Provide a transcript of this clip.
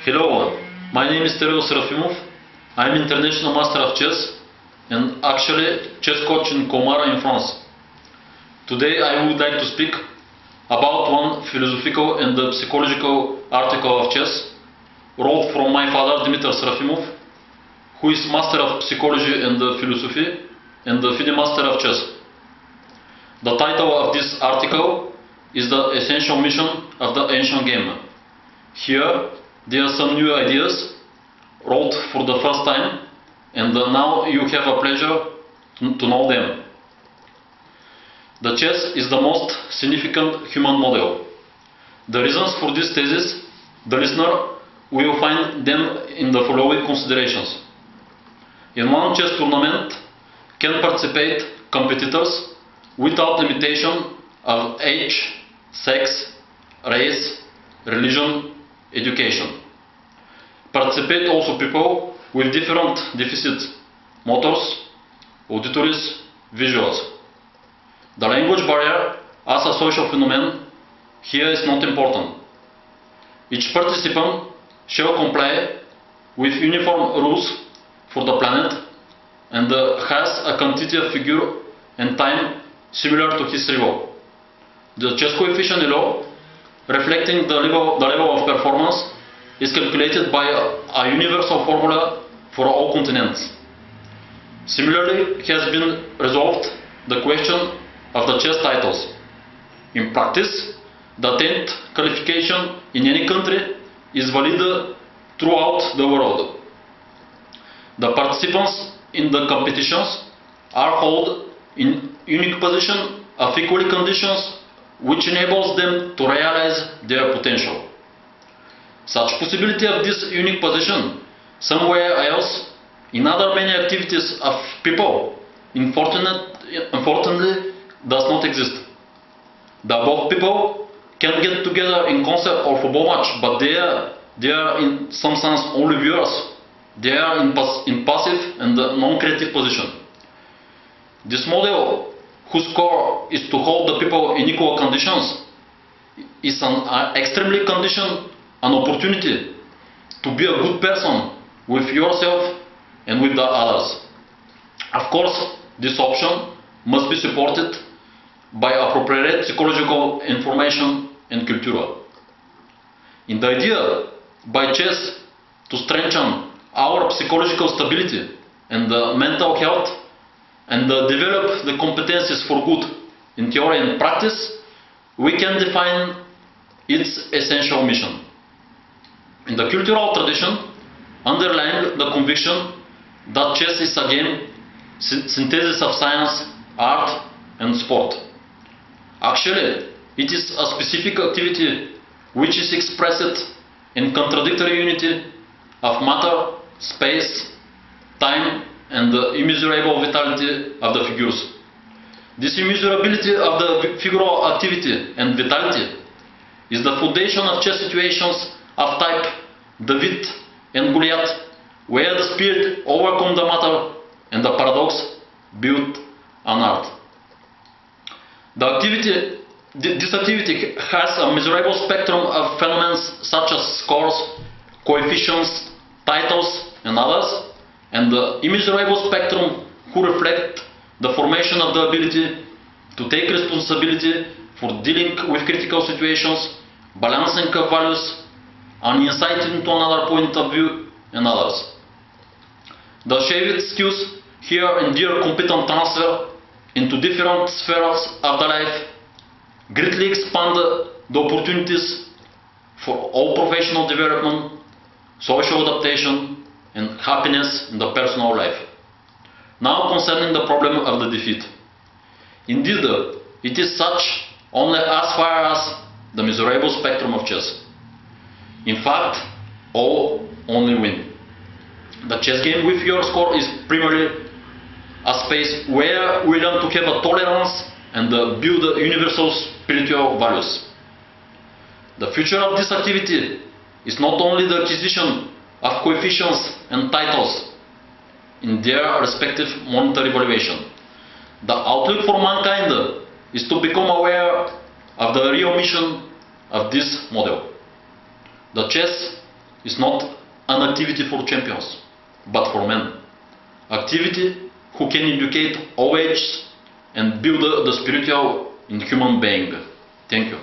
Hello, my name is Tereo Serafimov. I am International Master of Chess and actually chess coach in Comara in France. Today I would like to speak about one philosophical and psychological article of chess wrote from my father Dmitry Serafimov, who is Master of Psychology and Philosophy and the FIDE Master of Chess. The title of this article is The Essential Mission of the Ancient Game. Here there are some new ideas wrote for the first time, and now you have a pleasure to know them. The chess is the most significant human model. The reasons for this thesis, the listener will find them in the following considerations. In one chess tournament can participate competitors without limitation of age, sex, race, religion, education. Participate also people with different deficits, motors, auditories, visuals. The language barrier as a social phenomenon here is not important. Each participant shall comply with uniform rules for the planet and has a quantitative figure and time similar to his rival. The chess coefficient below, reflecting the level of performance, is calculated by a universal formula for all continents. Similarly, has been resolved the question of the chess titles. In practice, the 10th qualification in any country is valid throughout the world. The participants in the competitions are held in unique position of equal conditions, which enables them to realize their potential. Such possibility of this unique position somewhere else in other many activities of people unfortunately does not exist. The above people can get together in concert or football match, but they are in some sense only viewers. They are in passive and non-creative position. This model, whose core is to hold the people in equal conditions, is an extremely conditioned an opportunity to be a good person with yourself and with the others. Of course, this option must be supported by appropriate psychological information and culture. In the idea by chess to strengthen our psychological stability and mental health and develop the competencies for good in theory and practice, we can define its essential mission. In the cultural tradition, underlying the conviction that chess is a game, synthesis of science, art and sport. Actually, it is a specific activity which is expressed in contradictory unity of matter, space, time and the immeasurable vitality of the figures. This immeasurability of the figural activity and vitality is the foundation of chess situations of type David and Goliath, where the spirit overcome the matter and the paradox built an art. This activity has a measurable spectrum of phenomena such as scores, coefficients, titles and others, and the immeasurable spectrum who reflect the formation of the ability to take responsibility for dealing with critical situations, balancing of values, and insight into another point of view and others. The shared skills here endure competent transfer into different spheres of the life, greatly expand the opportunities for all professional development, social adaptation and happiness in the personal life. Now concerning the problem of the defeat. Indeed, it is such only as far as the measurable spectrum of chess. In fact, all only win. The chess game with your score is primarily a space where we learn to have a tolerance and build universal spiritual values. The future of this activity is not only the acquisition of coefficients and titles in their respective monetary valuation. The outlook for mankind is to become aware of the real mission of this model. The chess is not an activity for champions, but for men. Activity who can educate all ages and build the spiritual in human being. Thank you.